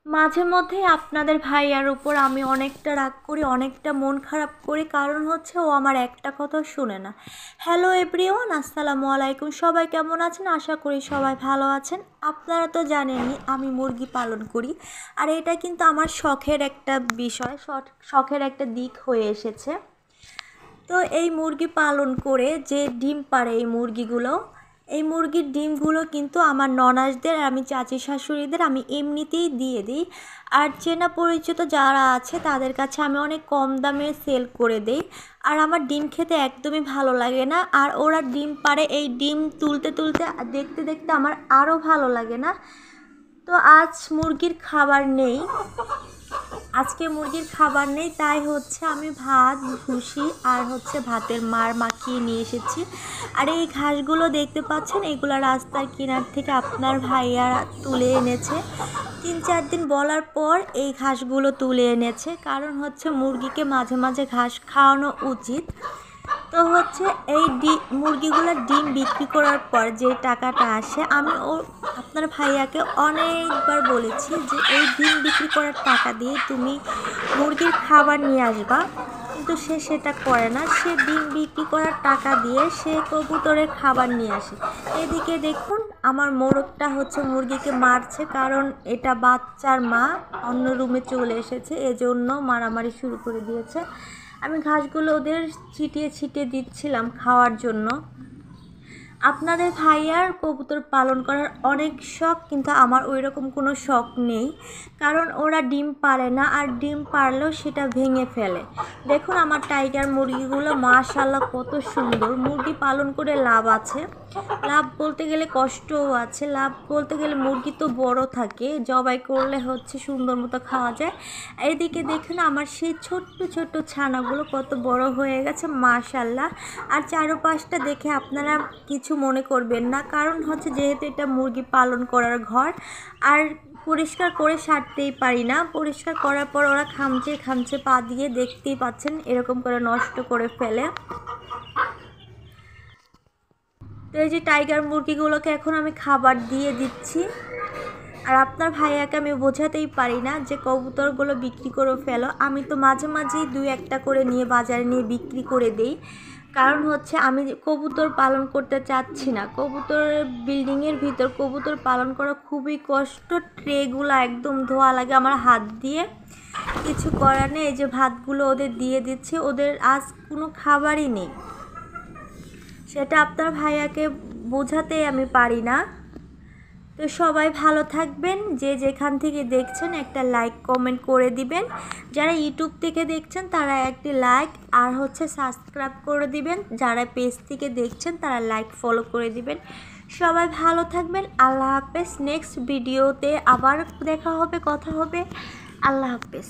মাঝে মধ্যে আপনাদের ভাইয়ার উপর আমি অনেকটা রাগ করি, অনেকটা মন খারাপ করি, কারণ হচ্ছে ও আমার একটা কথা শুনে না। হ্যালো এভরিওয়ান, আসসালামু আলাইকুম। সবাই কেমন আছেন? আশা করি সবাই ভালো আছেন। আপনারা তো জানেনই আমি মুরগি পালন করি, আর এটা কিন্তু আমার শখের একটা বিষয়, শখের একটা দিক হয়ে এসেছে। তো এই মুরগি পালন করে যে ডিম পাড়ে এই মুরগির ডিমগুলো কিন্তু আমার ননাসদের, আমি চাচি শাশুড়িদের আমি এমনিতেই দিয়ে দিই। আর চেনা পরিচিত যারা আছে তাদের কাছে আমি অনেক কম দামে সেল করে দেই। আর আমার ডিম খেতে একদমই ভালো লাগে না, আর ওরা ডিম পাড়ে, এই ডিম তুলতে তুলতে দেখতে দেখতে আমার আরও ভালো লাগে না। তো আজকে মুরগির খাবার নেই, তাই হচ্ছে আমি ভাত, ভুসি আর হচ্ছে ভাতের মার মাখিয়ে নিয়ে এসেছি। আর এই ঘাসগুলো দেখতে পাচ্ছেন, এগুলো রাস্তার কিনার থেকে আপনার ভাইয়া তুলে এনেছে। 3-4 দিন বলার পর এই ঘাসগুলো তুলে এনেছে, কারণ হচ্ছে মুরগিকে মাঝে মাঝে ঘাস খাওয়ানো উচিত। তো হচ্ছে এই মুরগিগুলোর ডিম বিক্রি করার পর যে টাকাটা আসে, আমি আপনার ভাইয়াকে অনেকবার বলেছি যে এই ডিম বিক্রি করার টাকা দিয়ে তুমি মুরগির খাবার নিয়ে আসবা, কিন্তু সে সেটা করে না। সে ডিম বিক্রি করার টাকা দিয়ে সে কবুতরের খাবার নিয়ে আসে। এদিকে দেখুন আমার মোরগটা হচ্ছে মুরগিকে মারছে, কারণ এটা বাচ্চার মা অন্য রুমে চলে এসেছে, এজন্য মারামারি শুরু করে দিয়েছে। আমি ঘাসগুলো ওদের ছিটিয়ে ছিটিয়ে দিচ্ছিলাম খাওয়ার জন্য। আপনাদের ভাইয়ার কবুতর পালন করার অনেক শখ, কিন্তু আমার ওই রকম কোনো শখ নেই, কারণ ওরা ডিম পারে না, আর ডিম পারলেও সেটা ভেঙে ফেলে। দেখুন আমার টাইগার মুরগিগুলো মাশাআল্লাহ কত সুন্দর। মুরগি পালন করে লাভ আছে, লাভ বলতে গেলে কষ্টও আছে। লাভ বলতে গেলে মুরগি তো বড় থাকে, জবাই করলে হচ্ছে সুন্দর মতো খাওয়া যায়। এইদিকে দেখুন আমার সেই ছোট্ট ছোট্ট ছানাগুলো কত বড় হয়ে গেছে মাশাআল্লাহ। আর চারপাশটা দেখে আপনারা কিছু মনে করবেন না, কারণ হচ্ছে যেহেতু এটা মুরগি পালন করার ঘর, আর পরিষ্কার করে সারতেই পারি না। পরিষ্কার করার পর ওরা খামচে খামচে পা দিয়ে, দেখতেই পাচ্ছেন এরকম করে নষ্ট করে ফেলে। তো এই যে টাইগার মুরগিগুলোকে এখন আমি খাবার দিয়ে দিচ্ছি। আর আপনার ভাইয়াকে আমি বোঝাতেই পারি না যে কবুতরগুলো বিক্রি করে ফেলো। আমি তো মাঝে মাঝেই 2-1টা করে নিয়ে বাজারে নিয়ে বিক্রি করে দেই, কারণ হচ্ছে আমি কবুতর পালন করতে চাচ্ছি না। কবুতরের বিল্ডিংয়ের ভিতর কবুতর পালন করা খুবই কষ্ট। ট্রেগুলো একদম ধোয়া লাগে আমার হাত দিয়ে, কিছু করার নেই। এই যে ভাতগুলো ওদের দিয়ে দিচ্ছি, ওদের আজ কোনো খাবারই নেই, সেটা আপনার ভাইয়াকে বোঝাতেই আমি পারি না। তো সবাই ভালো থাকবেন, যে যেখান থেকে দেখছেন একটা লাইক কমেন্ট করে দিবেন। যারা ইউটিউব থেকে দেখছেন তারা একটি লাইক আর হচ্ছে সাবস্ক্রাইব করে দিবেন। যারা পেজ থেকে দেখছেন তারা লাইক ফলো করে দিবেন। সবাই ভালো থাকবেন, আল্লাহ হাফেজ। নেক্সট ভিডিওতে আবার দেখা হবে, কথা হবে। আল্লাহ হাফেজ।